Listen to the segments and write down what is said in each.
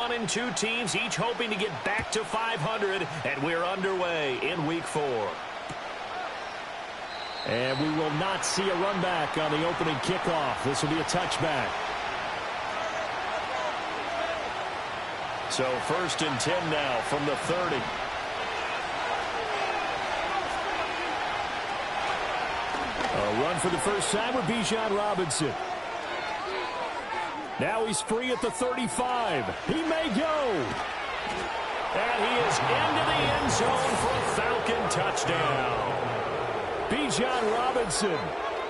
And two teams each hoping to get back to 500, and we're underway in Week 4. And we will not see a run back on the opening kickoff. This will be a touchback. So 1st and 10 now from the 30. A run for the first time with Bijan Robinson. Now he's free at the 35. He may go. And he is into the end zone for a Falcon touchdown. Bijan Robinson,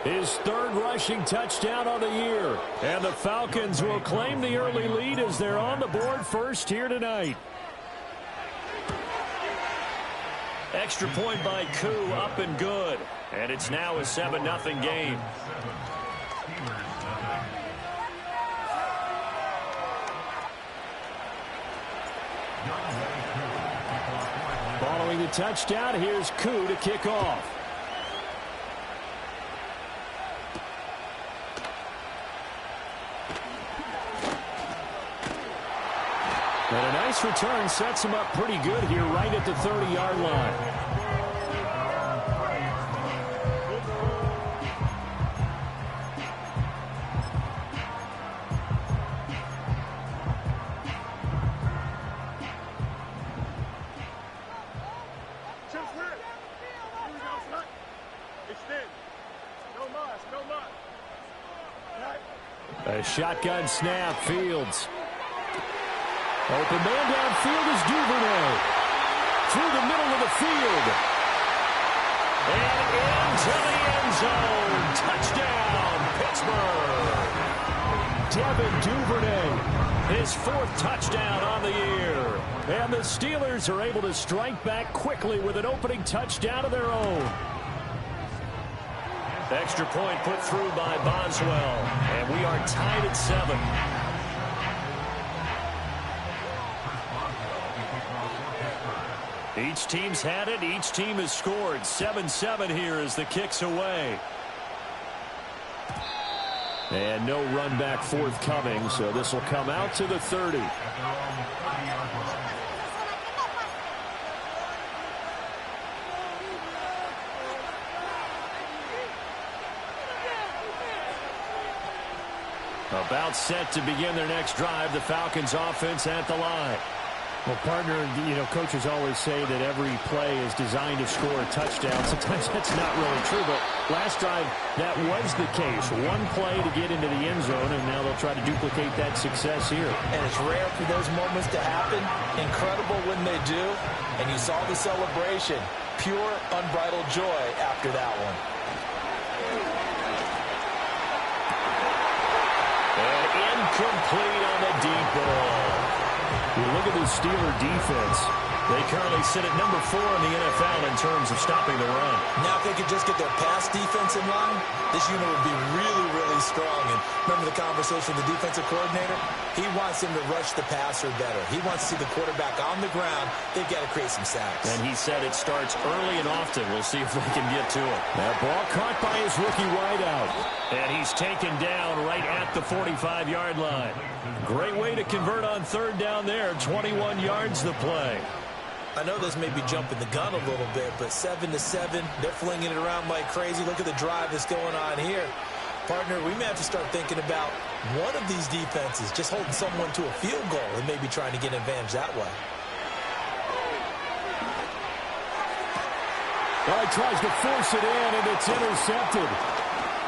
his 3rd rushing touchdown on the year. And the Falcons will claim the early lead as they're on the board first here tonight. Extra point by Koo, up and good. And it's now a 7-0 game. Following the touchdown, here's Koo to kick off. And a nice return sets him up pretty good here right at the 30-yard line. A shotgun snap, Fields. Open man downfield is Duvernay. Through the middle of the field. And into the end zone. Touchdown, Pittsburgh. Devin Duvernay. His 4th touchdown on the year. And the Steelers are able to strike back quickly with an opening touchdown of their own. Extra point put through by Boswell. And we are tied at 7. Each team's had it. Each team has scored. 7-7 here as the kick's away. And no run back forthcoming, so this will come out to the 30. About set to begin their next drive. The Falcons offense at the line. Well, partner, coaches always say that every play is designed to score a touchdown. Sometimes that's not really true, but last drive, that was the case. One play to get into the end zone, and now they'll try to duplicate that success here. And it's rare for those moments to happen. Incredible when they do. And you saw the celebration. Pure, unbridled joy after that one. And incomplete on the deep ball. You look at the Steeler defense. They currently sit at number 4 in the NFL in terms of stopping the run. Now if they could just get their pass defense in line, this unit would be really, really strong. And remember the conversation with the defensive coordinator? He wants them to rush the passer better. He wants to see the quarterback on the ground. They've got to create some sacks. And he said it starts early and often. We'll see if they can get to it. That ball caught by his rookie wideout. And he's taken down right at the 45-yard line. Great way to convert on 3rd down there. 21 yards the play. I know this may be jumping the gun a little bit, but 7-7, they're flinging it around like crazy. Look at the drive that's going on here. Partner, we may have to start thinking about one of these defenses just holding someone to a field goal and maybe trying to get an advantage that way. Well, he tries to force it in, and it's intercepted.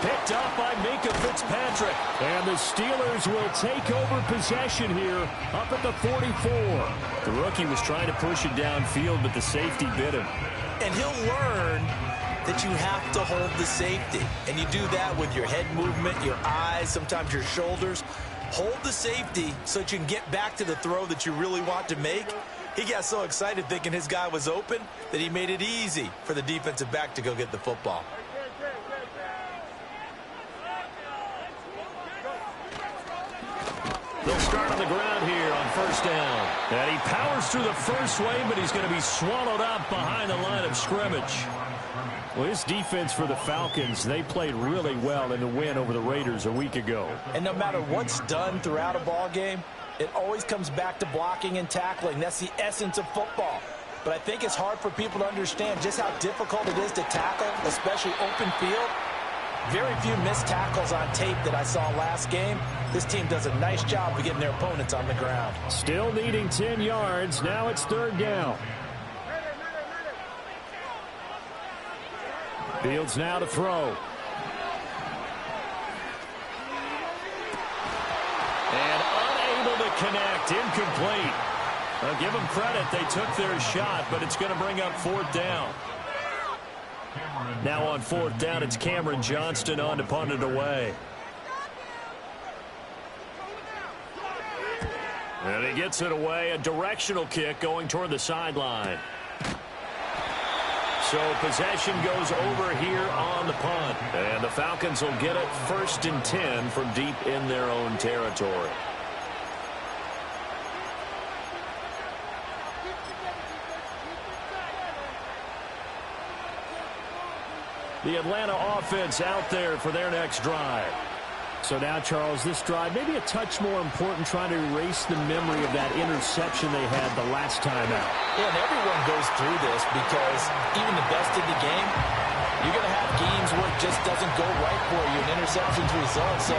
Picked up by Minkah Fitzpatrick. And the Steelers will take over possession here up at the 44. The rookie was trying to push it downfield, but the safety bit him. And he'll learn that you have to hold the safety. And you do that with your head movement, your eyes, sometimes your shoulders. Hold the safety so that you can get back to the throw that you really want to make. He got so excited thinking his guy was open that he made it easy for the defensive back to go get the football. They'll start on the ground here on 1st down. And he powers through the first wave, but he's going to be swallowed up behind the line of scrimmage. Well, this defense for the Falcons, they played really well in the win over the Raiders a week ago. And no matter what's done throughout a ball game, it always comes back to blocking and tackling. That's the essence of football. But I think it's hard for people to understand just how difficult it is to tackle, especially open field. Very few missed tackles on tape that I saw last game. This team does a nice job of getting their opponents on the ground. Still needing 10 yards. Now it's third down. Fields now to throw. And unable to connect. Incomplete. I'll give them credit. They took their shot, but it's going to bring up fourth down. Now on fourth down, it's Cameron Johnston on to punt it away. And he gets it away. A directional kick going toward the sideline. So possession goes over here on the punt. And the Falcons will get it 1st and 10 from deep in their own territory. The Atlanta offense out there for their next drive. So now, Charles, this drive maybe a touch more important, trying to erase the memory of that interception they had the last time out. Yeah, and everyone goes through this because even the best in the game, you're going to have games where it just doesn't go right for you and interceptions result. So,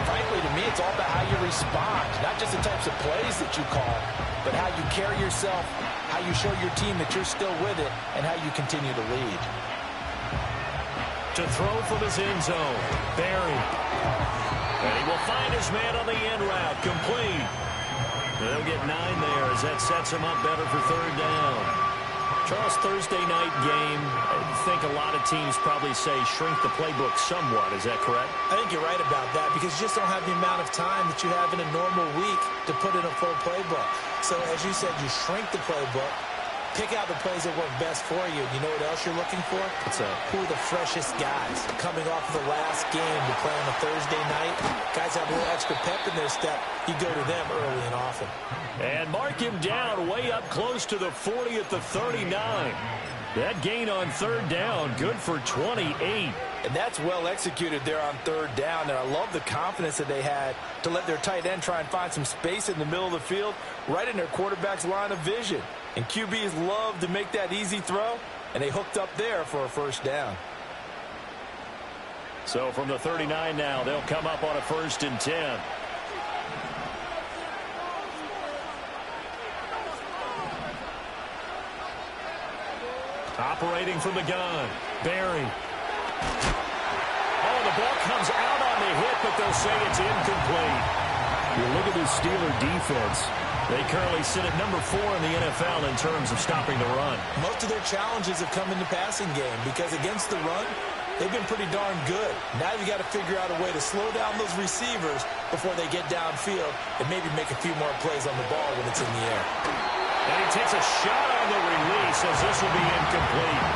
frankly, to me, it's all about how you respond, not just the types of plays that you call, but how you carry yourself, how you show your team that you're still with it, and how you continue to lead. To throw from his end zone, Barry. And he will find his man on the end route, complete. They'll get 9 there as that sets him up better for third down. Charles, Thursday night game, I think a lot of teams probably say shrink the playbook somewhat. Is that correct? I think you're right about that because you just don't have the amount of time that you have in a normal week to put in a full playbook. So, as you said, you shrink the playbook. Pick out the plays that work best for you. You know what else you're looking for? Who are the freshest guys coming off of the last game to play on a Thursday night? Guys have a little extra pep in their step. You go to them early and often. And mark him down way up close to the 40 at the 39. That gain on third down, good for 28. And that's well executed there on third down. And I love the confidence that they had to let their tight end try and find some space in the middle of the field, right in their quarterback's line of vision. And QBs love to make that easy throw, and they hooked up there for a first down. So from the 39 now, they'll come up on a 1st and 10. Operating from the gun, Barry. Oh, the ball comes out on the hit, but they'll say it's incomplete. You look at this Steeler defense. They currently sit at number 4 in the NFL in terms of stopping the run. Most of their challenges have come in the passing game because against the run, they've been pretty darn good. Now you got to figure out a way to slow down those receivers before they get downfield and maybe make a few more plays on the ball when it's in the air. And he takes a shot on the release as this will be incomplete.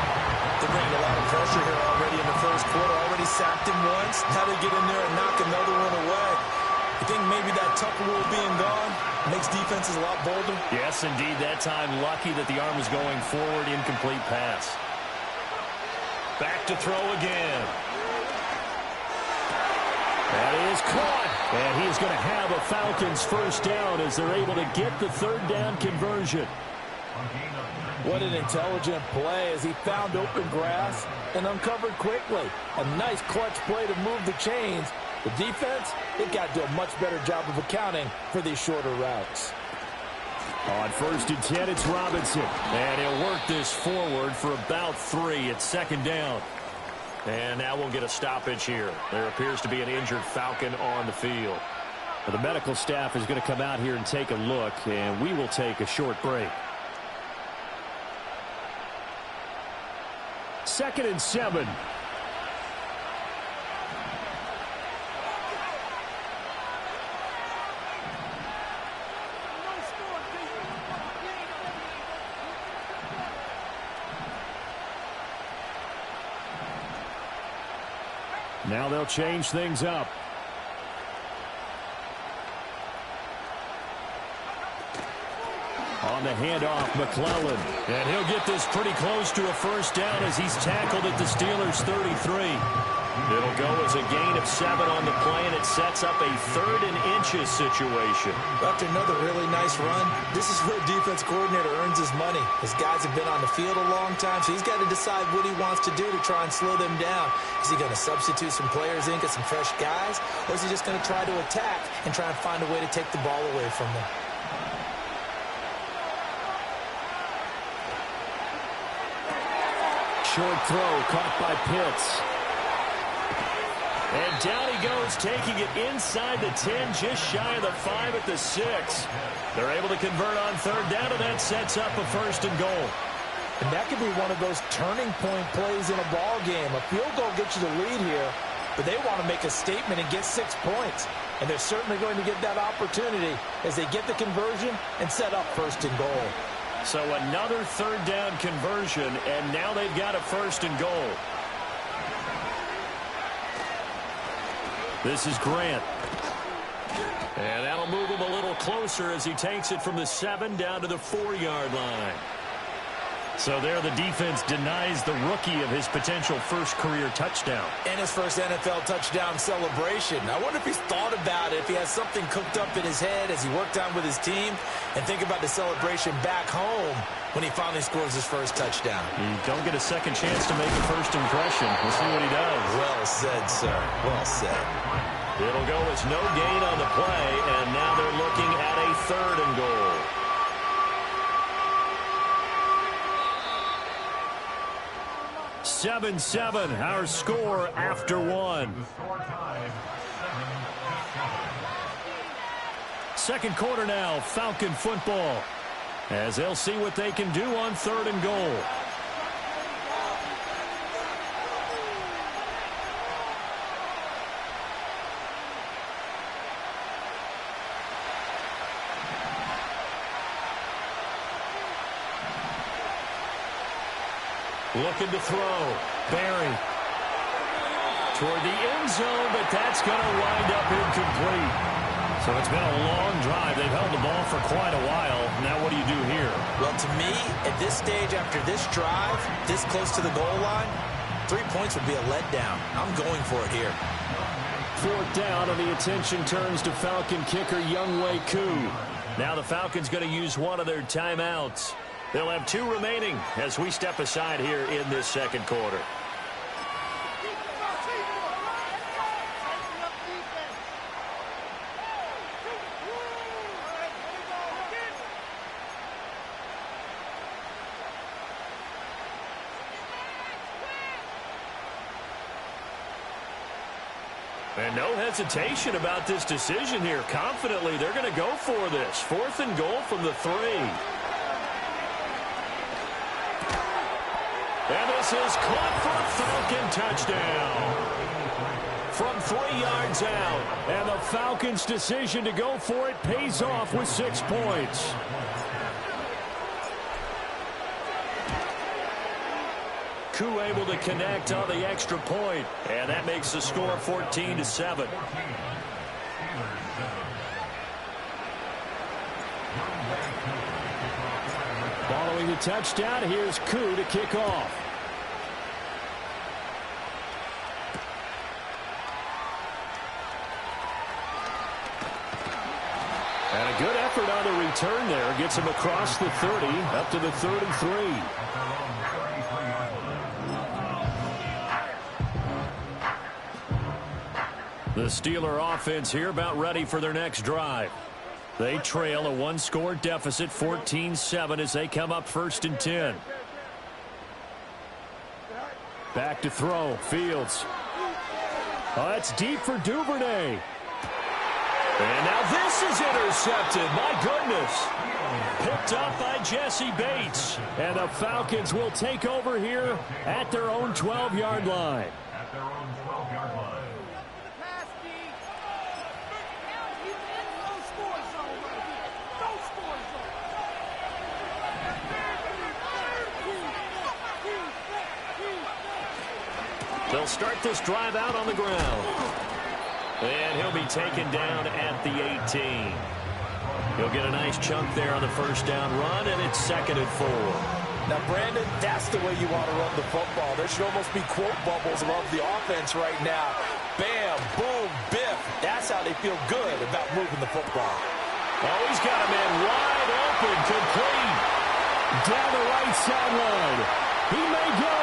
They're bringing a lot of pressure here already in the first quarter. Already sacked him once. Now they get in there and knock another one away. I think maybe that Tucker rule being gone makes defenses a lot bolder. Yes, indeed. That time, lucky that the arm was going forward. Incomplete pass. Back to throw again. That is caught. And he is going to have a Falcons first down as they're able to get the third down conversion. What an intelligent play as he found open grass and uncovered quickly. A nice clutch play to move the chains. The defense, they've got to do a much better job of accounting for these shorter routes. On 1st and 10, it's Robinson. And he'll work this forward for about 3. It's 2nd down. And now we'll get a stoppage here. There appears to be an injured Falcon on the field. Well, the medical staff is going to come out here and take a look, and we will take a short break. 2nd and 7. Now they'll change things up. On the handoff, McClellan. And he'll get this pretty close to a first down as he's tackled at the Steelers' 33. It'll go as a gain of 7 on the play, and it sets up a 3rd and inches situation. After another really nice run, this is where defense coordinator earns his money. His guys have been on the field a long time, so he's got to decide what he wants to do to try and slow them down. Is he going to substitute some players in, get some fresh guys, or is he just going to try to attack and try and find a way to take the ball away from them? Short throw caught by Pitts. And down he goes, taking it inside the 10, just shy of the 5 at the 6. They're able to convert on 3rd down, and that sets up a 1st and goal. And that could be one of those turning point plays in a ball game. A field goal gets you the lead here, but they want to make a statement and get 6 points. And they're certainly going to get that opportunity as they get the conversion and set up 1st and goal. So another 3rd down conversion, and now they've got a 1st and goal. This is Grant. And that'll move him a little closer as he takes it from the 7 down to the 4-yard line. So there the defense denies the rookie of his potential first career touchdown. And his first NFL touchdown celebration. I wonder if he's thought about it, if he has something cooked up in his head as he worked on with his team, and think about the celebration back home when he finally scores his first touchdown. You don't get a second chance to make a first impression. We'll see what he does. Well said, sir. Well said. It'll go as no gain on the play, and now they're looking at a 3rd and goal. Seven, our score after 1. Second quarter now, Falcon football, as they'll see what they can do on 3rd and goal. Looking to throw. Barry. Toward the end zone, but that's going to wind up incomplete. So it's been a long drive. They've held the ball for quite a while. Now what do you do here? Well, to me, at this stage, after this drive, this close to the goal line, 3 points would be a letdown. I'm going for it here. 4th down, and the attention turns to Falcon kicker Younghoe Koo. Now the Falcons going to use one of their timeouts. They'll have 2 remaining as we step aside here in this second quarter. And no hesitation about this decision here. Confidently, they're going to go for this. 4th and goal from the 3. And this is caught for a Falcon touchdown. From 3 yards out. And the Falcons' decision to go for it pays off with 6 points. Koo able to connect on the extra point. And that makes the score 14-7. Following the touchdown, here's Koo to kick off. And a good effort on the return there. Gets him across the 30, up to the 33. The Steeler offense here about ready for their next drive. They trail a 1-score deficit, 14-7, as they come up 1st and 10. Back to throw, Fields. Oh, that's deep for Duvernay. And now this is intercepted. My goodness. Picked up by Jesse Bates. And the Falcons will take over here at their own 12-yard line. They'll start this drive out on the ground. And he'll be taken down at the 18. He'll get a nice chunk there on the first down run, and it's 2nd and 4. Now, Brandon, that's the way you want to run the football. There should almost be quote bubbles above the offense right now. Bam, boom, biff. That's how they feel good about moving the football. Oh, he's got a man wide open, complete. Down the right sideline. He may go.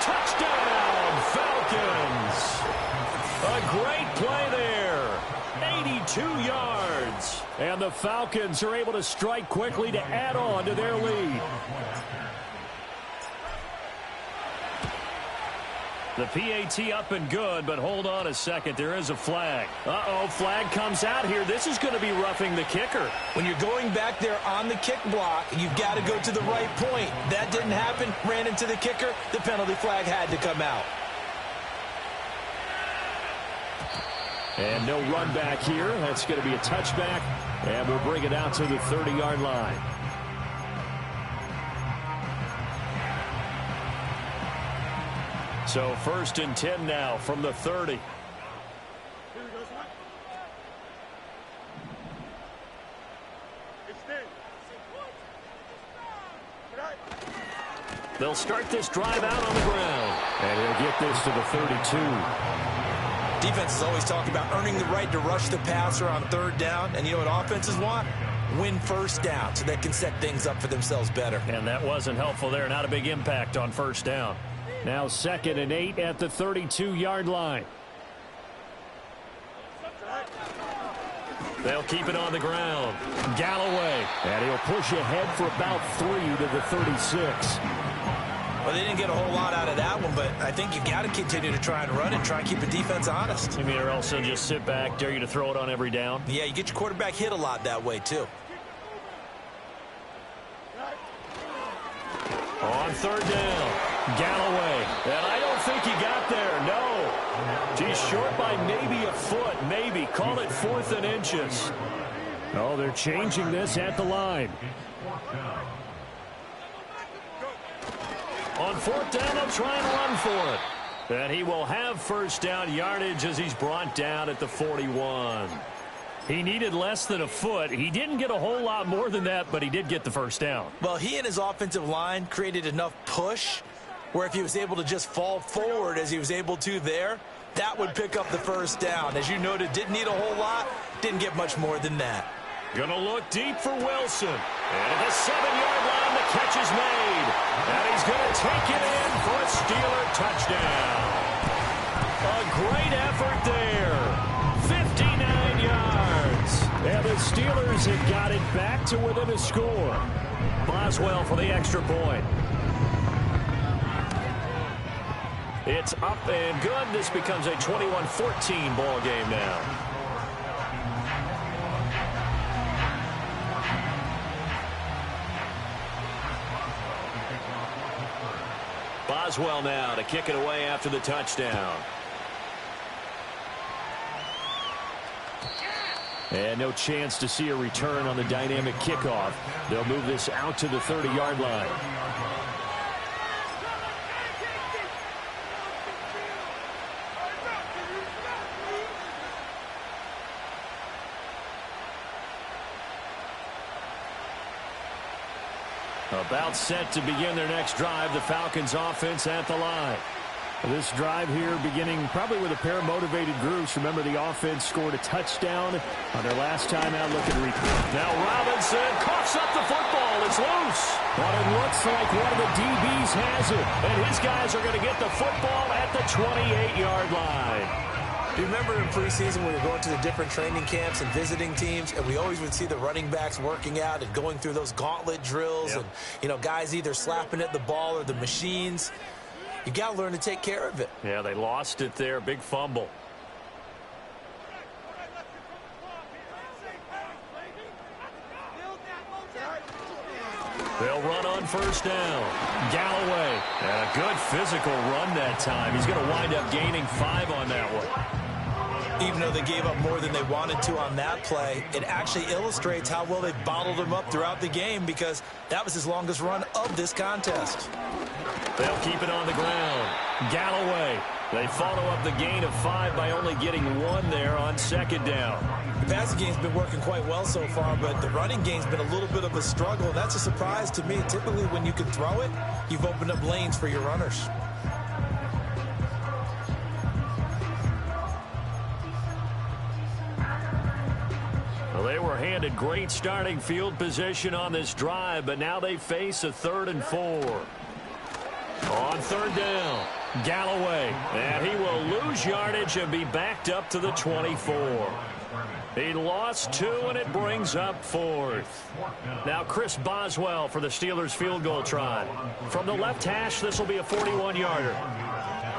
Touchdown, Falcons. A great play there. 82 yards. And the Falcons are able to strike quickly to add on to their lead. The PAT up and good, but hold on a second. There is a flag. Uh-oh, flag comes out here. This is going to be roughing the kicker. When you're going back there on the kick block, you've got to go to the right point. That didn't happen. Ran into the kicker. The penalty flag had to come out. And no run back here. That's going to be a touchback. And we'll bring it out to the 30-yard line. So 1st and 10 now from the 30. They'll start this drive out on the ground. And he'll get this to the 32. Defenses always talk about earning the right to rush the passer on 3rd down. And you know what offenses want? Win 1st down so they can set things up for themselves better. And that wasn't helpful there. Not a big impact on 1st down. Now 2nd and 8 at the 32-yard line. They'll keep it on the ground. Galloway. And he'll push ahead for about 3 to the 36. Well, they didn't get a whole lot out of that one, but I think you've got to continue to try and run and try and keep the defense honest. You mean, or else they'll just sit back, dare you to throw it on every down? Yeah, you get your quarterback hit a lot that way, too. On 3rd down, Galloway. And I don't think he got there, no. He's short by maybe a foot, maybe. Call it 4th and inches. Oh, they're changing this at the line. On 4th down, they'll try and run for it. And he will have 1st down yardage as he's brought down at the 41. He needed less than a foot. He didn't get a whole lot more than that, but he did get the 1st down. Well, he and his offensive line created enough push where if he was able to just fall forward as he was able to there, that would pick up the 1st down. As you noted, didn't need a whole lot, didn't get much more than that. Gonna look deep for Wilson. And at the 7-yard line, the catch is made. And he's gonna take it in for a Steeler touchdown. A great effort there. 59 yards. And the Steelers have got it back to within a score. Boswell for the extra point. It's up and good. This becomes a 21-14 ball game now. Boswell now to kick it away after the touchdown. And no chance to see a return on the dynamic kickoff. They'll move this out to the 30-yard line. About set to begin their next drive. The Falcons offense at the line. This drive here beginning probably with a pair of motivated groups. Remember, the offense scored a touchdown on their last time out. Look at now Robinson coughs up the football. It's loose. But it looks like one of the DBs has it. And his guys are going to get the football at the 28-yard line. Do you remember in preseason when we were going to the different training camps and visiting teams, and we always would see the running backs working out and going through those gauntlet drills, and, you know, guys either slapping at the ball or the machines. You got to learn to take care of it. Yeah, they lost it there. Big fumble. They'll run on 1st down. Galloway. And a good physical run that time. He's going to wind up gaining 5 on that one. Even though they gave up more than they wanted to on that play, it actually illustrates how well they bottled him up throughout the game, because that was his longest run of this contest. They'll keep it on the ground. Galloway. They follow up the gain of 5 by only getting 1 there on 2nd down. The passing game's been working quite well so far, but the running game's been a little bit of a struggle. That's a surprise to me. Typically, when you can throw it, you've opened up lanes for your runners. Well, they were handed great starting field position on this drive, but now they face a 3rd and 4. On 3rd down, Galloway, and he will lose yardage and be backed up to the 24. He lost 2, and it brings up 4th. Now Chris Boswell for the Steelers field goal try. From the left hash, this will be a 41-yarder.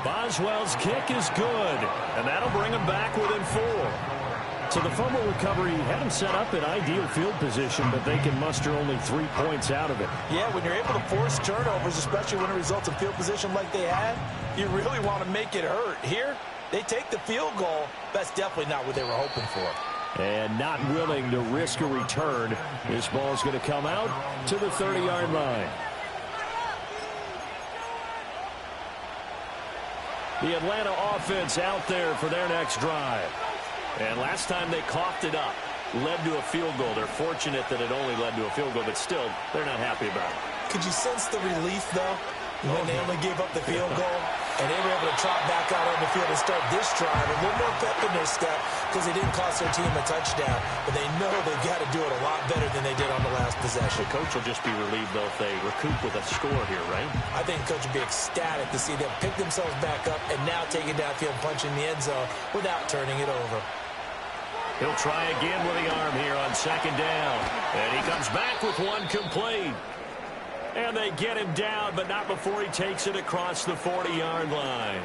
Boswell's kick is good, and that'll bring him back within 4. So the fumble recovery had him set up in ideal field position, but they can muster only 3 points out of it. Yeah, when you're able to force turnovers, especially when it results in field position like they had, you really want to make it hurt. Here, they take the field goal. That's definitely not what they were hoping for. And not willing to risk a return. This ball's going to come out to the 30-yard line. The Atlanta offense out there for their next drive. And last time they coughed it up, led to a field goal. They're fortunate that it only led to a field goal, but still, they're not happy about it. Could you sense the relief, though, when they only gave up the field goal? And they were able to trot back out on the field and start this drive. A little more pep in their step because they didn't cost their team a touchdown. But they know they've got to do it a lot better than they did on the last possession. The coach will just be relieved, though, if they recoup with a score here, right? I think the coach will be ecstatic to see them pick themselves back up and now take it downfield and punch in the end zone without turning it over. He'll try again with the arm here on 2nd down. And he comes back with one complete. And they get him down, but not before he takes it across the 40-yard line.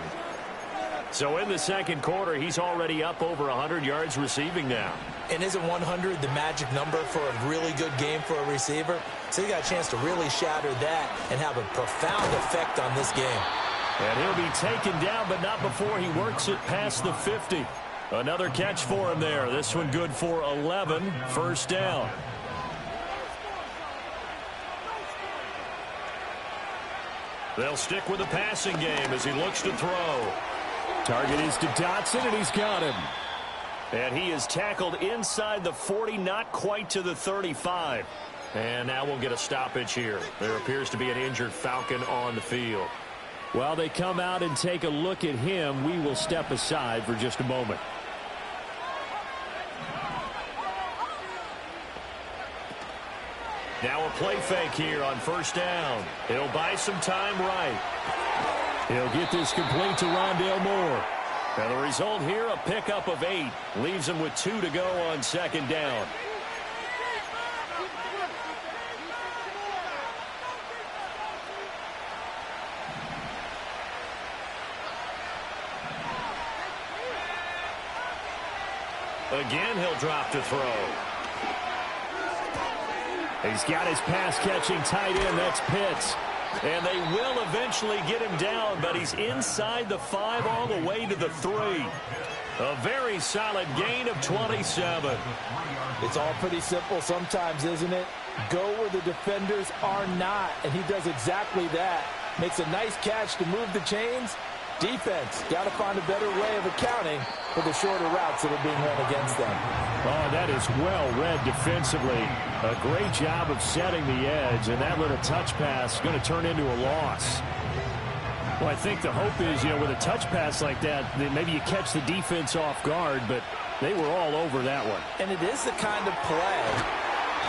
So in the second quarter, he's already up over 100 yards receiving now. And isn't 100 the magic number for a really good game for a receiver? So he got a chance to really shatter that and have a profound effect on this game. And he'll be taken down, but not before he works it past the 50. Another catch for him there. This one good for 11. 1st down. They'll stick with the passing game as he looks to throw. Target is to Dotson, and he's got him. And he is tackled inside the 40, not quite to the 35. And now we'll get a stoppage here. There appears to be an injured Falcon on the field. While they come out and take a look at him, we will step aside for just a moment. Now a play fake here on 1st down. He'll buy some time right. He'll get this complete to Rondale Moore. And the result here, a pickup of 8. Leaves him with 2 to go on 2nd down. Again, he'll drop to throw. He's got his pass-catching tight end. That's Pitts. And they will eventually get him down, but he's inside the 5 all the way to the 3. A very solid gain of 27. It's all pretty simple sometimes, isn't it? Go where the defenders are not, and he does exactly that. Makes a nice catch to move the chains. Defense, got to find a better way of accounting for the shorter routes that are being run against them. Oh, that is well read defensively. A great job of setting the edge, and that little touch pass is going to turn into a loss. Well, I think the hope is, with a touch pass like that, maybe you catch the defense off guard, but they were all over that one. And it is the kind of play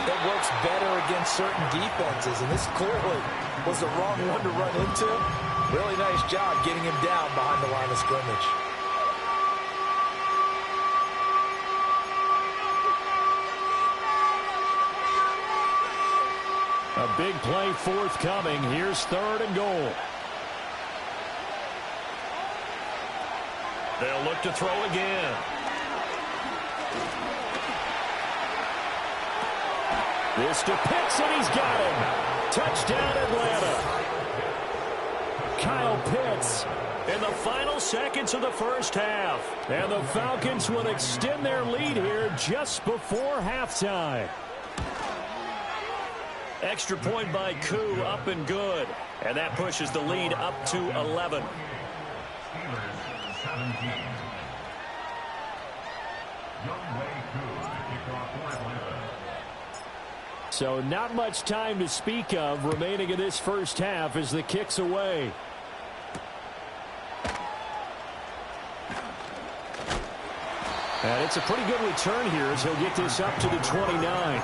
that works better against certain defenses, and this clearly was the wrong one to run into. Really nice job getting him down behind the line of scrimmage. A big play forthcoming. Here's 3rd and goal. They'll look to throw again. This to Pitts, and he's got him. Touchdown, Atlanta. Kyle Pitts In the final seconds of the first half. And the Falcons will extend their lead here just before halftime. Extra point by Koo, up and good. And that pushes the lead up to 11. Youngway Koo. So not much time to speak of remaining in this first half as the kick's away. And it's a pretty good return here as he'll get this up to the 29.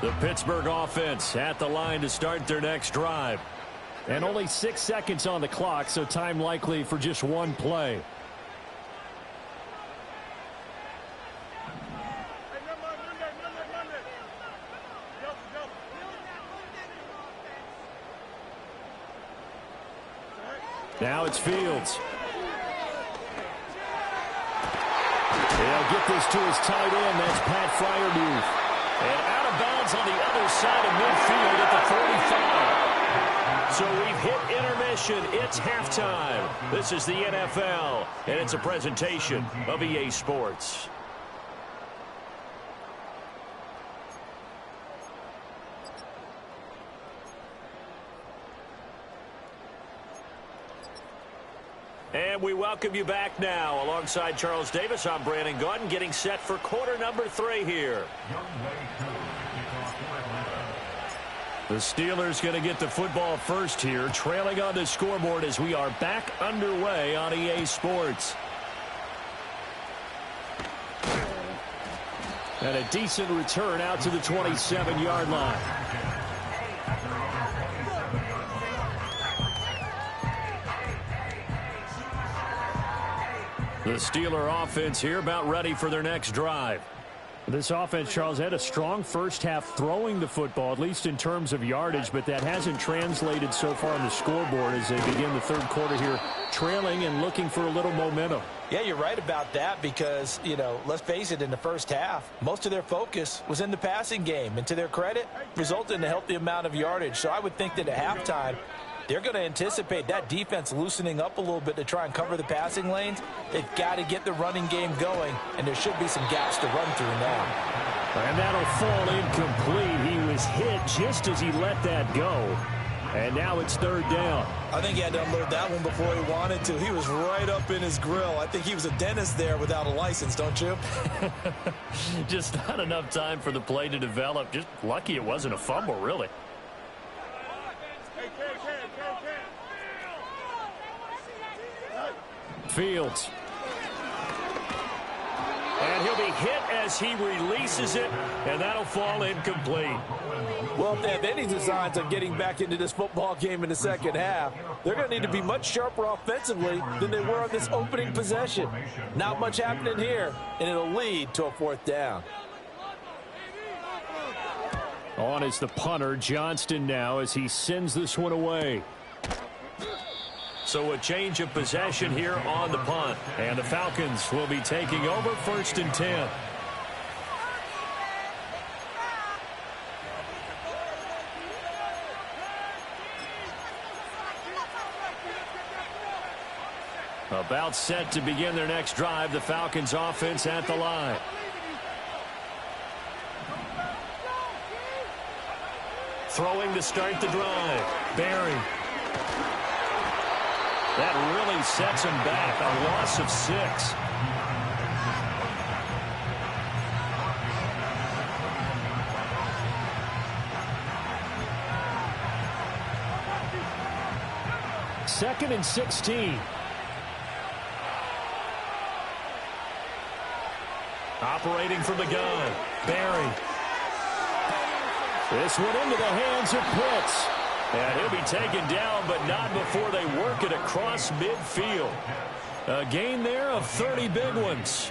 The Pittsburgh offense at the line to start their next drive. And only 6 seconds on the clock, so time likely for just one play. Now it's Fields. He'll get this to his tight end. That's Pat Freiermuth. And out of bounds on the other side of midfield at the 45. So we've hit intermission. It's halftime. This is the NFL, and it's a presentation of EA Sports. And we welcome you back now. Alongside Charles Davis, I'm Brandon Gaudin, getting set for quarter number 3 here. The Steelers going to get the football first here, trailing on the scoreboard as we are back underway on EA Sports. And a decent return out to the 27-yard line. The Steeler offense here about ready for their next drive. This offense, Charles, had a strong first half throwing the football, at least in terms of yardage, but that hasn't translated so far on the scoreboard as they begin the third quarter here, trailing and looking for a little momentum. Yeah, you're right about that because, you know, let's face it, in the first half, most of their focus was in the passing game. And to their credit, resulted in a healthy amount of yardage. So I would think that at halftime, they're going to anticipate that defense loosening up a little bit to try and cover the passing lanes. They've got to get the running game going, and there should be some gaps to run through now. And that'll fall incomplete. He was hit just as he let that go. And now it's third down. I think he had to unload that one before he wanted to. He was right up in his grill. I think he was a dentist there without a license, don't you? Just not enough time for the play to develop. Just lucky it wasn't a fumble, really. Fields. And he'll be hit as he releases it, and that'll fall incomplete. Well, if they have any designs on getting back into this football game in the second half, they're going to need to be much sharper offensively than they were on this opening possession. Not much happening here, and it'll lead to a fourth down. On is the punter, Johnston, now as he sends this one away. So a change of possession here on the punt. And the Falcons will be taking over 1st and 10. About set to begin their next drive, the Falcons offense at the line. Throwing to start the drive. Barry. That really sets him back. A loss of 6. Second and 16. Operating from the gun. Barry. This one into the hands of Pitts. And he'll be taken down, but not before they work it across midfield. A gain there of 30 big ones.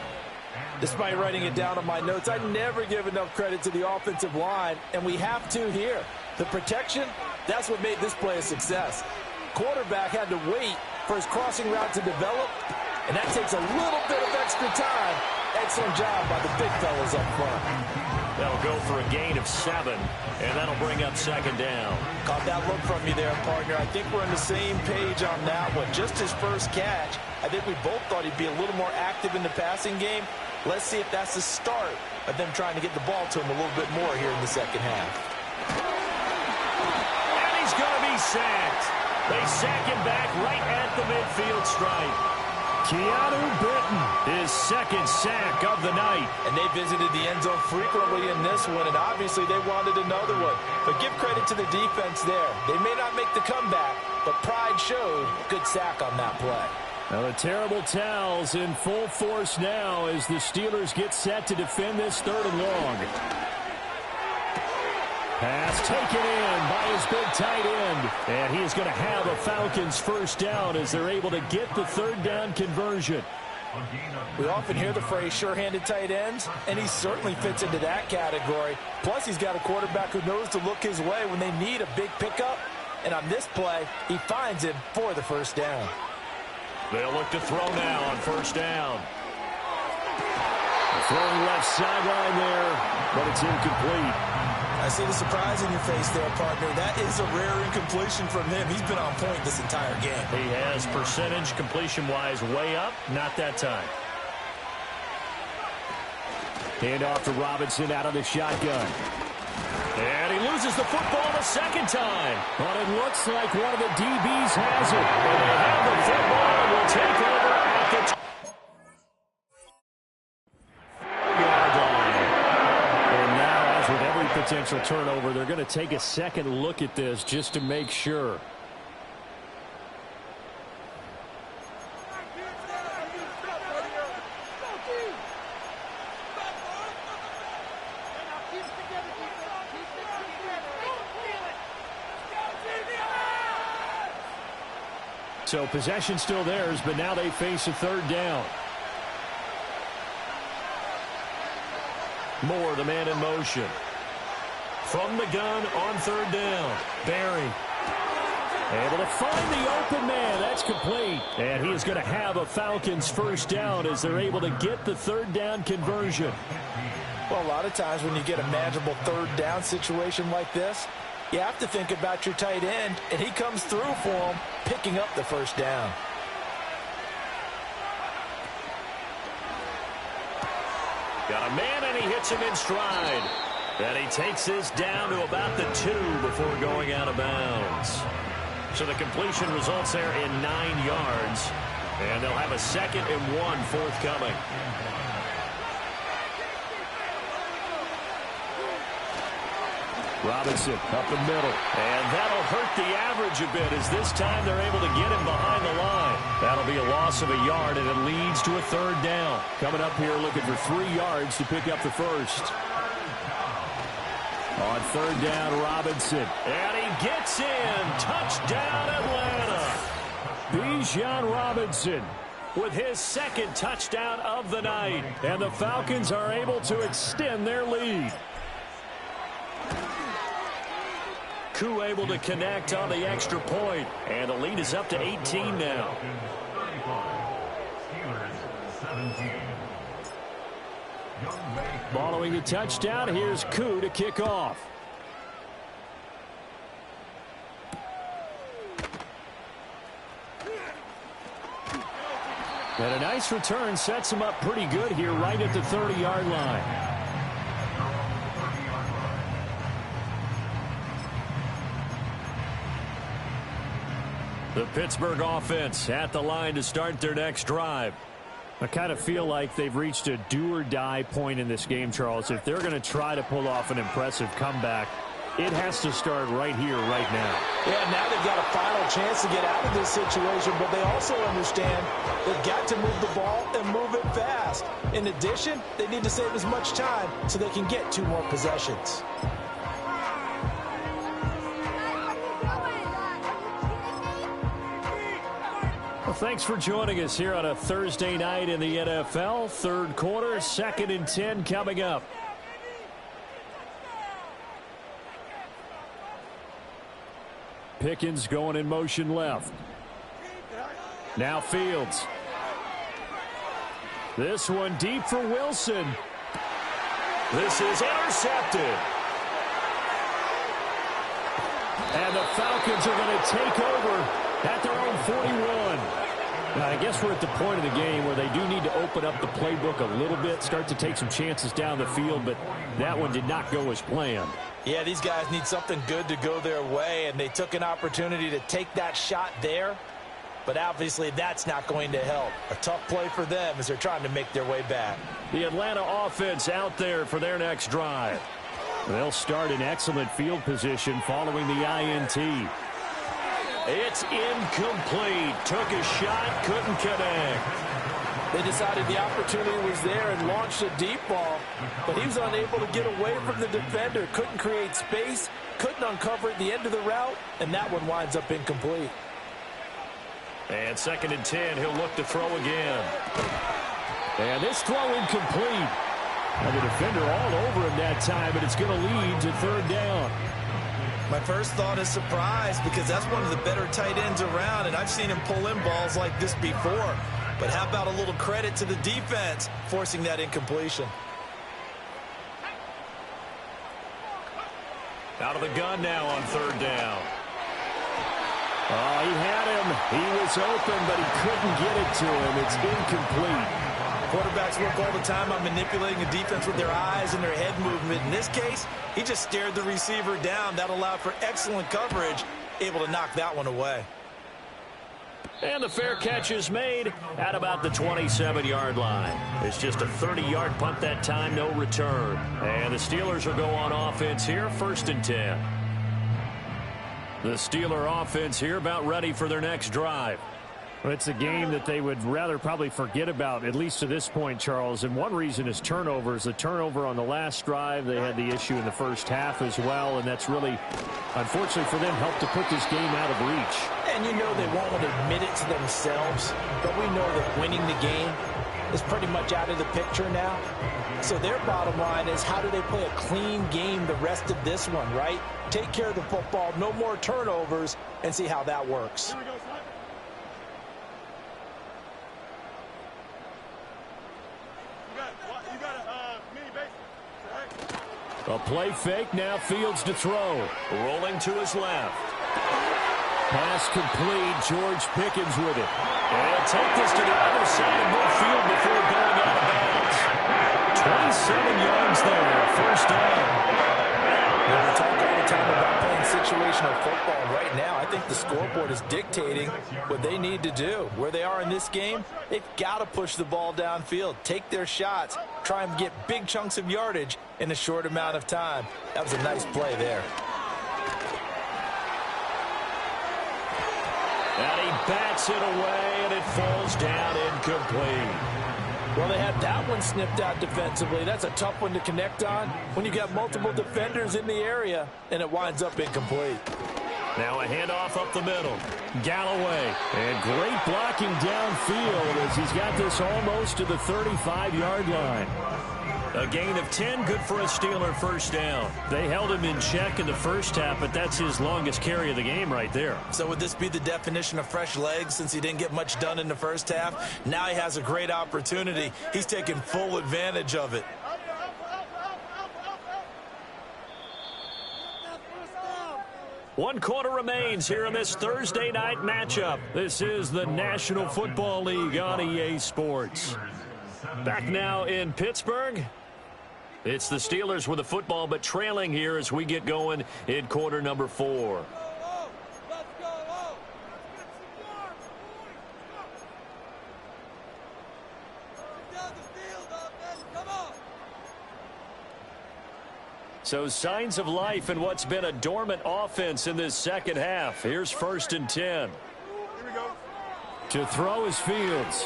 Despite writing it down on my notes, I never give enough credit to the offensive line, and we have to here. The protection, that's what made this play a success. Quarterback had to wait for his crossing route to develop, and that takes a little bit of extra time. Excellent job by the big fellas up front. That'll go for a gain of 7, and that'll bring up 2nd down. Caught that look from you there, partner. I think we're on the same page on that one. Just his first catch, I think we both thought he'd be a little more active in the passing game. Let's see if that's the start of them trying to get the ball to him a little bit more here in the second half. And he's going to be sacked. They sack him back right at the midfield stripe. Keanu Britton, his second sack of the night. And they visited the end zone frequently in this one, and obviously they wanted another one. But give credit to the defense there. They may not make the comeback, but pride showed. Good sack on that play. Now the terrible towels in full force now as the Steelers get set to defend this 3rd and long. Pass taken in by his big tight end. And he is going to have a Falcons first down as they're able to get the 3rd down conversion. We often hear the phrase sure-handed tight ends, and he certainly fits into that category. Plus, he's got a quarterback who knows to look his way when they need a big pickup. And on this play, he finds him for the first down. They'll look to throw now on first down. Throwing left sideline there, but it's incomplete. I see the surprise in your face there, partner. That is a rare incompletion from him. He's been on point this entire game. He has percentage completion-wise way up. Not that time. Hand off to Robinson out of the shotgun. And he loses the football the second time. But it looks like one of the DBs has it. And they have the football and will take over at the 4-yard line. And now, as with every potential turnover, they're going to take a second look at this just to make sure. So possession still theirs, but now they face a 3rd down. Moore, the man in motion. From the gun on 3rd down. Barry. Able to find the open man. That's complete. And he is going to have a Falcons first down as they're able to get the 3rd down conversion. Well, a lot of times when you get a manageable 3rd down situation like this, you have to think about your tight end, and he comes through for him, picking up the first down. Got a man, and he hits him in stride. And he takes this down to about the 2 before going out of bounds. So the completion results there in 9 yards. And they'll have a 2nd and 1 forthcoming. Robinson up the middle. And that'll hurt the average a bit as this time they're able to get him behind the line. That'll be a loss of a yard, and it leads to a 3rd down. Coming up here looking for 3 yards to pick up the first. On 3rd down, Robinson. And he gets in. Touchdown, Atlanta. Bijan Robinson with his 2nd touchdown of the night. And the Falcons are able to extend their lead. Koo able to connect on the extra point. And the lead is up to 18 now. Following the touchdown, here's Koo to kick off. And a nice return sets him up pretty good here right at the 30-yard line. The Pittsburgh offense at the line to start their next drive. I kind of feel like they've reached a do-or-die point in this game, Charles. If they're going to try to pull off an impressive comeback, it has to start right here, right now. Yeah, now they've got a final chance to get out of this situation, but they also understand they've got to move the ball and move it fast. In addition, they need to save as much time so they can get 2 more possessions. Well, thanks for joining us here on a Thursday night in the NFL. 3rd quarter, 2nd and 10 coming up. Pickens going in motion left. Now Fields. This one deep for Wilson. This is intercepted. And the Falcons are going to take over at their own 41. Now, I guess we're at the point of the game where they do need to open up the playbook a little bit, start to take some chances down the field, but that one did not go as planned. Yeah, these guys need something good to go their way, and they took an opportunity to take that shot there, but obviously that's not going to help. A tough play for them as they're trying to make their way back. The Atlanta offense out there for their next drive. They'll start in excellent field position following the INT. It's incomplete. Took a shot, couldn't connect. They decided the opportunity was there and launched a deep ball, but he was unable to get away from the defender. Couldn't create space, couldn't uncover at the end of the route, and that one winds up incomplete. And 2nd and 10, he'll look to throw again. And this throw incomplete. And the defender all over him that time, but it's going to lead to 3rd down. My first thought is surprise because that's one of the better tight ends around, and I've seen him pull in balls like this before. But how about a little credit to the defense forcing that incompletion? Out of the gun now on 3rd down. Oh, he had him. He was open, but he couldn't get it to him. It's incomplete. Quarterbacks work all the time on manipulating a defense with their eyes and their head movement. In this case, he just stared the receiver down. That allowed for excellent coverage, able to knock that one away. And the fair catch is made at about the 27-yard line. It's just a 30-yard punt that time, no return. And the Steelers will go on offense here, 1st and 10. The Steeler offense here about ready for their next drive. Well, it's a game that they would rather probably forget about, at least to this point, Charles. And one reason is turnovers. The turnover on the last drive, they had the issue in the first half as well. And that's really, unfortunately for them, helped to put this game out of reach. And you know they won't want to admit it to themselves, but we know that winning the game is pretty much out of the picture now. So their bottom line is, how do they play a clean game the rest of this one, right? Take care of the football, no more turnovers, and see how that works. A play fake, now Fields to throw. Rolling to his left. Pass complete, George Pickens with it. And he'll take this to the other side of midfield before going out of bounds. 27 yards there, 1st down. We talk all the time about playing situational football. Right now, I think the scoreboard is dictating what they need to do. Where they are in this game, they've got to push the ball downfield, take their shots, try and get big chunks of yardage in a short amount of time. That was a nice play there. And he bats it away, and it falls down incomplete. Well, they had that one snipped out defensively. That's a tough one to connect on when you got multiple defenders in the area, and it winds up incomplete. Now a handoff up the middle. Galloway. And great blocking downfield as he's got this almost to the 35-yard line. A gain of 10, good for a Steeler 1st down. They held him in check in the first half, but that's his longest carry of the game right there. So would this be the definition of fresh legs since he didn't get much done in the first half? Now he has a great opportunity. He's taking full advantage of it. One quarter remains here in this Thursday night matchup. This is the National Football League on EA Sports. Back now in Pittsburgh. It's the Steelers with the football, but trailing here as we get going in quarter number 4. So signs of life in what's been a dormant offense in this second half. Here's 1st and 10. Here we go. To throw is Fields.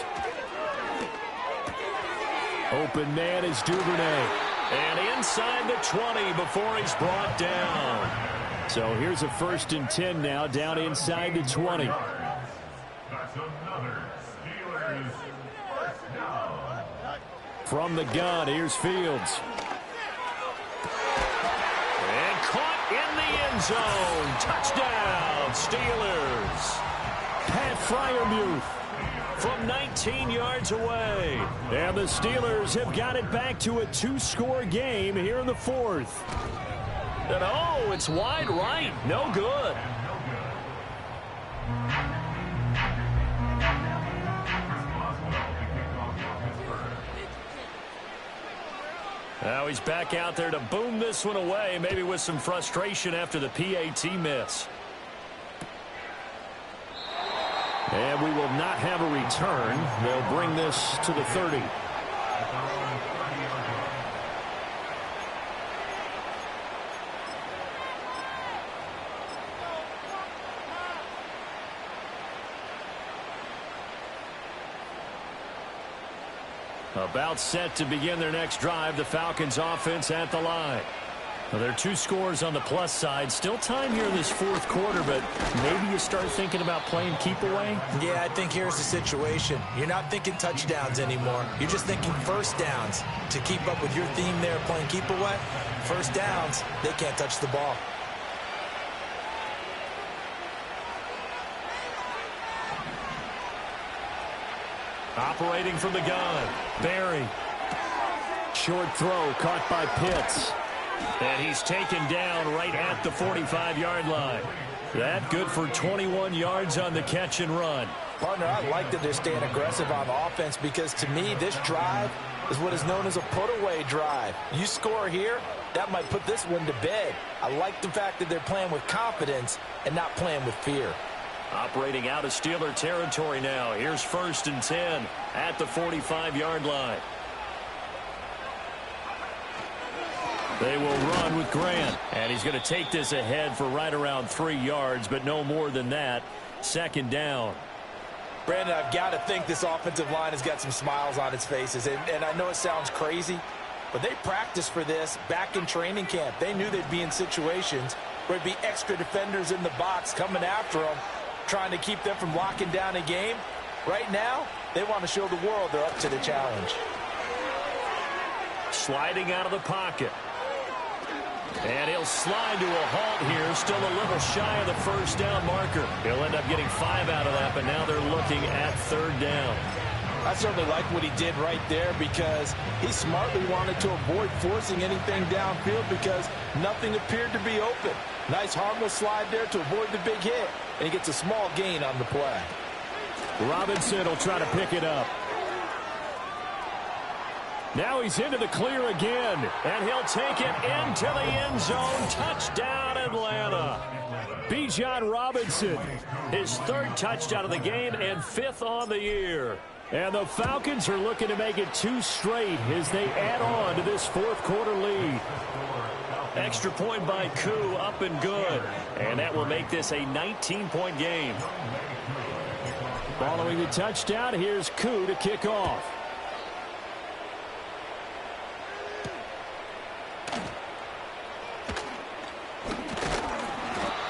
Open man is Duvernay. And inside the 20 before he's brought down. So here's a 1st and 10 now, down inside the 20. That's another Steelers first down. From the gun, here's Fields. And caught in the end zone. Touchdown, Steelers. Pat Freiermuth from 19 yards away. And the Steelers have got it back to a 2-score game here in the 4th. And oh, it's wide right. No good. Now he's back out there to boom this one away, maybe with some frustration after the PAT miss. And we will not have a return. They'll bring this to the 30. About set to begin their next drive. The Falcons offense at the line. Well, there are 2 scores on the plus side. Still time here in this fourth quarter, but maybe you start thinking about playing keep away? Yeah, I think here's the situation. You're not thinking touchdowns anymore. You're just thinking first downs. To keep up with your theme there, playing keep away, first downs, they can't touch the ball. Operating from the gun. Barry. Short throw caught by Pitts. And he's taken down right at the 45-yard line. That good for 21 yards on the catch and run. Partner, I like that they're staying aggressive on offense because to me, this drive is what is known as a put-away drive. You score here, that might put this one to bed. I like the fact that they're playing with confidence and not playing with fear. Operating out of Steeler territory now. Here's 1st and 10 at the 45-yard line. They will run with Grant. And he's going to take this ahead for right around 3 yards, but no more than that. 2nd down. Brandon, I've got to think this offensive line has got some smiles on its faces. And I know it sounds crazy, but they practiced for this back in training camp. They knew they'd be in situations where there'd be extra defenders in the box coming after them, trying to keep them from locking down a game. Right now, they want to show the world they're up to the challenge. Sliding out of the pocket. And he'll slide to a halt here. Still a little shy of the first down marker. He'll end up getting 5 out of that, but now they're looking at 3rd down. I certainly like what he did right there because he smartly wanted to avoid forcing anything downfield because nothing appeared to be open. Nice harmless slide there to avoid the big hit, and he gets a small gain on the play. Robinson will try to pick it up. Now he's into the clear again, and he'll take it into the end zone. Touchdown, Atlanta. Bijan Robinson, his 3rd touchdown of the game and 5th on the year. And the Falcons are looking to make it 2 straight as they add on to this 4th quarter lead. Extra point by Koo, up and good. And that will make this a 19-point game. Following the touchdown, here's Koo to kick off.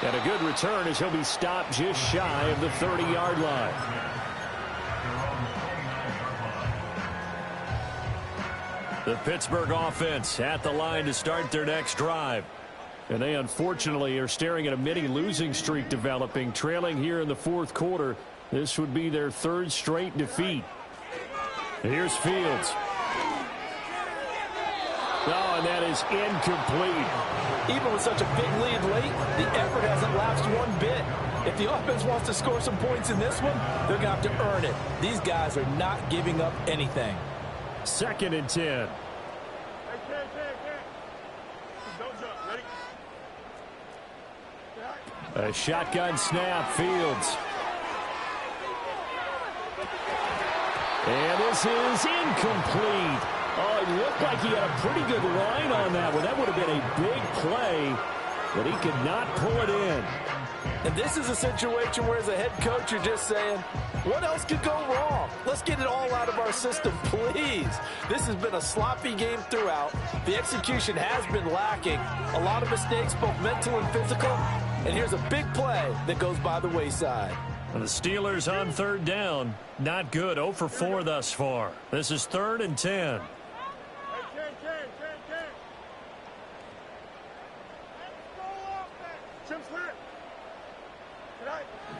And a good return as he'll be stopped just shy of the 30-yard line. The Pittsburgh offense at the line to start their next drive. And they unfortunately are staring at a mini losing streak developing, trailing here in the 4th quarter. This would be their 3rd straight defeat. Here's Fields. Oh, and that is incomplete. Even with such a big lead late, the effort hasn't lapsed one bit. If the offense wants to score some points in this one, they're going to have to earn it. These guys are not giving up anything. 2nd and 10. A shotgun snap, Fields. And this is incomplete. Oh, it looked like he had a pretty good line on that one. That would have been a big play, but he could not pull it in. And this is a situation where as a head coach you're just saying, what else could go wrong? Let's get it all out of our system, please. This has been a sloppy game throughout. The execution has been lacking. A lot of mistakes, both mental and physical. And here's a big play that goes by the wayside. The Steelers on 3rd down. Not good. 0 for 4 thus far. This is 3rd and 10.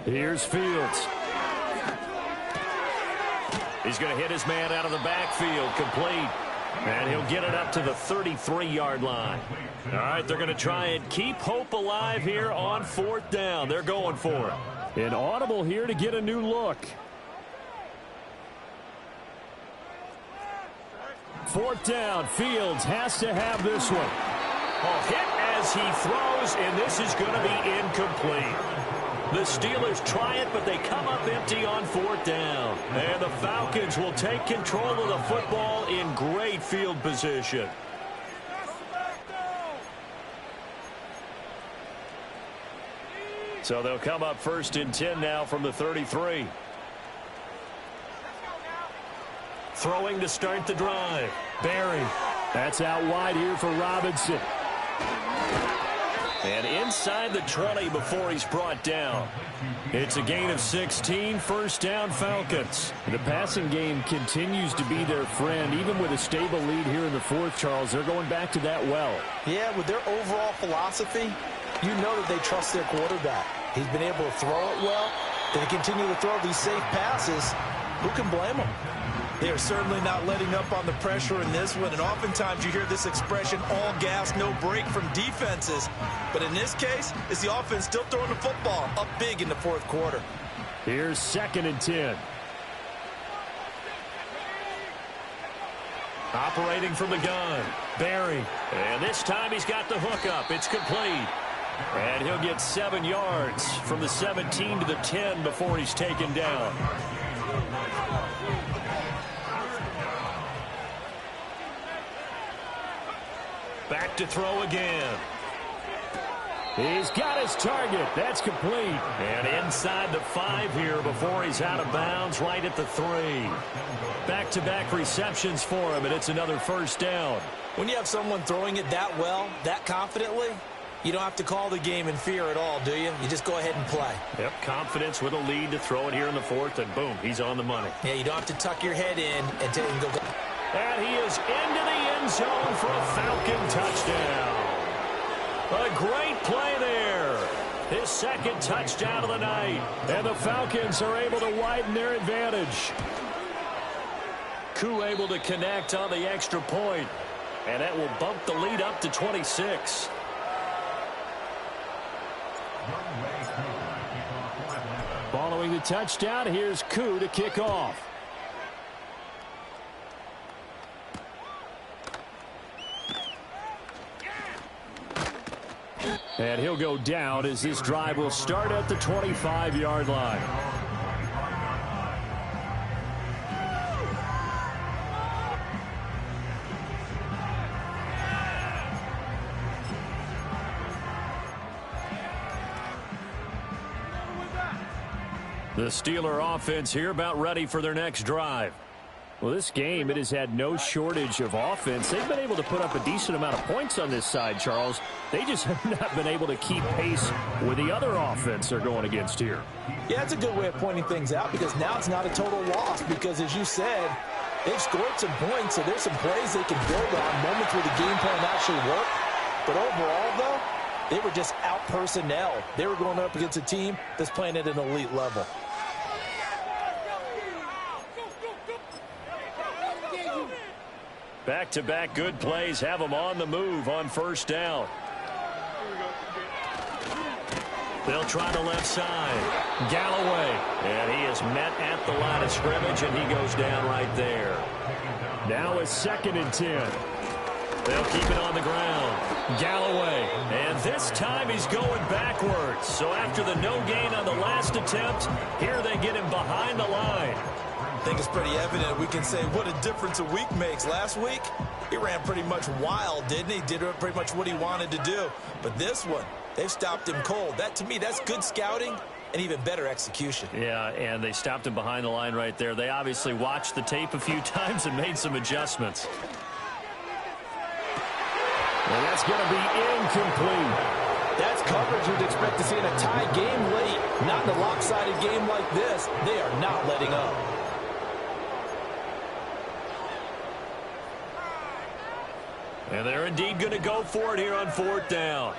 Here's Fields. He's going to hit his man out of the backfield, complete. And he'll get it up to the 33-yard line. All right, they're going to try and keep hope alive here on 4th down. They're going for it. An audible here to get a new look. 4th down, Fields has to have this one. Oh, hit as he throws, and this is going to be incomplete. The Steelers try it, but they come up empty on 4th down. And the Falcons will take control of the football in great field position. So they'll come up 1st and 10 now from the 33. Throwing to start the drive. Barry. That's out wide here for Robinson. And inside the 20 before he's brought down. It's a gain of 16, 1st down Falcons. The passing game continues to be their friend. Even with a stable lead here in the 4th, Charles, they're going back to that well. Yeah, with their overall philosophy, you know that they trust their quarterback. He's been able to throw it well. They continue to throw these safe passes. Who can blame them? They are certainly not letting up on the pressure in this one, and oftentimes you hear this expression, all gas, no break from defenses. But in this case, it's the offense still throwing the football up big in the 4th quarter. Here's 2nd and 10. Operating from the gun, Barry. And this time he's got the hook up. It's complete. And he'll get 7 yards from the 17 to the 10 before he's taken down. Back to throw again. He's got his target. That's complete. And inside the 5 here before he's out of bounds, right at the 3. Back-to-back receptions for him, and it's another 1st down. When you have someone throwing it that well, that confidently, you don't have to call the game in fear at all, do you? You just go ahead and play. Yep, confidence with a lead to throw it here in the 4th, and boom, he's on the money. Yeah, you don't have to tuck your head in and go. And he is into the end zone for a Falcon touchdown. A great play there. His 2nd touchdown of the night. And the Falcons are able to widen their advantage. Koo able to connect on the extra point. And that will bump the lead up to 26. Following the touchdown, here's Koo to kick off. And he'll go down as this drive will start at the 25-yard line. The Steeler offense here about ready for their next drive. Well, this game, it has had no shortage of offense. They've been able to put up a decent amount of points on this side, Charles. They just have not been able to keep pace with the other offense they're going against here. Yeah, that's a good way of pointing things out because now it's not a total loss because, as you said, they've scored some points, so there's some plays they can build on, moments where the game plan actually worked. But overall, though, they were just out-personnel. They were going up against a team that's playing at an elite level. Back-to-back good plays have them on the move on 1st down. They'll try the left side. Galloway. And he is met at the line of scrimmage, and he goes down right there. Now it's 2nd and 10. They'll keep it on the ground. Galloway. And this time he's going backwards. So after the no gain on the last attempt, here they get him behind the line. I think it's pretty evident. We can say what a difference a week makes. Last week, he ran pretty much wild, didn't he? Did pretty much what he wanted to do. But this one, they've stopped him cold. That, to me, that's good scouting and even better execution. Yeah, and they stopped him behind the line right there. They obviously watched the tape a few times and made some adjustments. And that's going to be incomplete. That's coverage you'd expect to see in a tie game late. Not in a lopsided game like this. They are not letting up. And they're indeed going to go for it here on 4th down.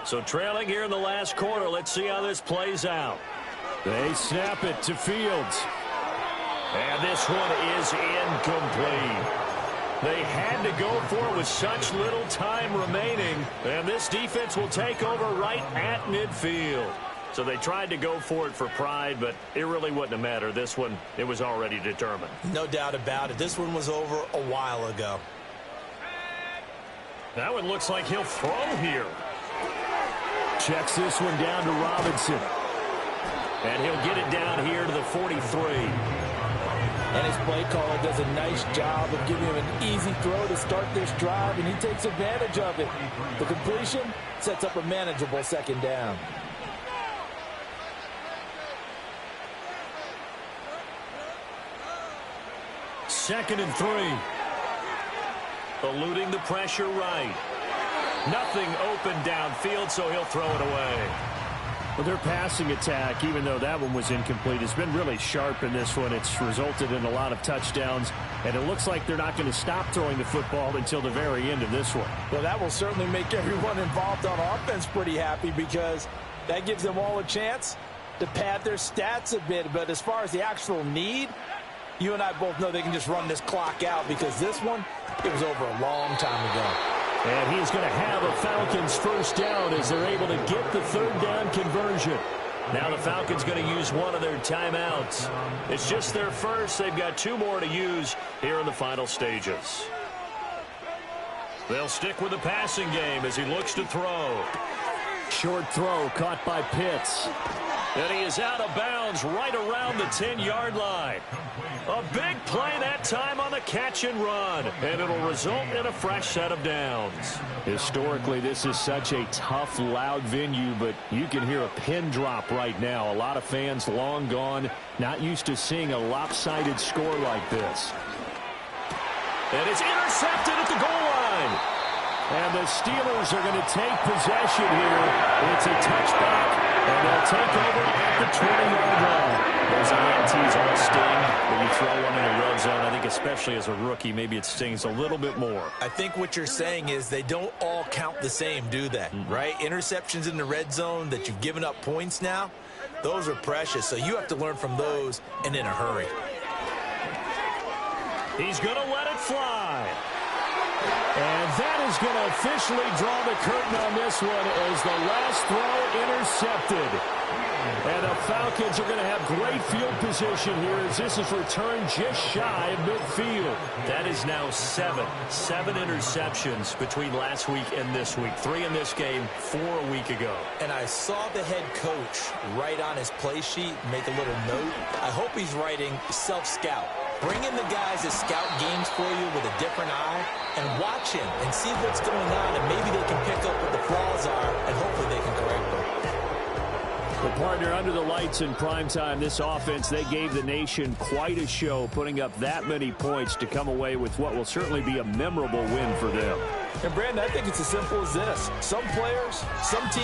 So trailing here in the last quarter. Let's see how this plays out. They snap it to Fields. And this one is incomplete. They had to go for it with such little time remaining. And this defense will take over right at midfield. So they tried to go for it for pride, but it really wouldn't have mattered. This one, it was already determined. No doubt about it. This one was over a while ago. That one looks like he'll throw here. Checks this one down to Robinson. And he'll get it down here to the 43. And his play caller does a nice job of giving him an easy throw to start this drive, and he takes advantage of it. The completion sets up a manageable second down. Second and 3. Eluding the pressure right. Nothing open downfield, so he'll throw it away. Well, their passing attack, even though that one was incomplete, has been really sharp in this one. It's resulted in a lot of touchdowns, and it looks like they're not going to stop throwing the football until the very end of this one. Well, that will certainly make everyone involved on offense pretty happy, because that gives them all a chance to pad their stats a bit. But as far as the actual need, you and I both know they can just run this clock out, because this one, it was over a long time ago. And he's going to have a Falcons first down as they're able to get the third down conversion. Now the Falcons going to use one of their timeouts. It's just their first. They've got 2 more to use here in the final stages. They'll stick with the passing game as he looks to throw. Short throw caught by Pitts. And he is out of bounds right around the 10-yard line. A big play that time on the catch and run. And it'll result in a fresh set of downs. Historically, this is such a tough, loud venue, but you can hear a pin drop right now. A lot of fans long gone, not used to seeing a lopsided score like this. And it's intercepted at the goal line. And the Steelers are going to take possession here. It's a touchback, and they'll take over at the 20-yard line. Those INTs all sting when you throw one in the red zone. I think especially as a rookie, maybe it stings a little bit more. I think what you're saying is they don't all count the same, do they? Right? Interceptions in the red zone that you've given up points now, those are precious. So you have to learn from those and in a hurry. He's going to let it fly. And that is going to officially draw the curtain on this one as the last throw intercepted. And the Falcons are going to have great field position here as this is returned just shy of midfield. That is now 7 interceptions between last week and this week. 3 in this game, 4 a week ago. And I saw the head coach write on his play sheet, make a little note. I hope he's writing self-scout. Bring in the guys that scout games for you with a different eye and watch him and see what's going on, and maybe they can pick up what the flaws are, and hopefully they can correct them. Well, partner, under the lights in primetime, this offense, they gave the nation quite a show, putting up that many points to come away with what will certainly be a memorable win for them. And, Brandon, I think it's as simple as this. Some players, some teams,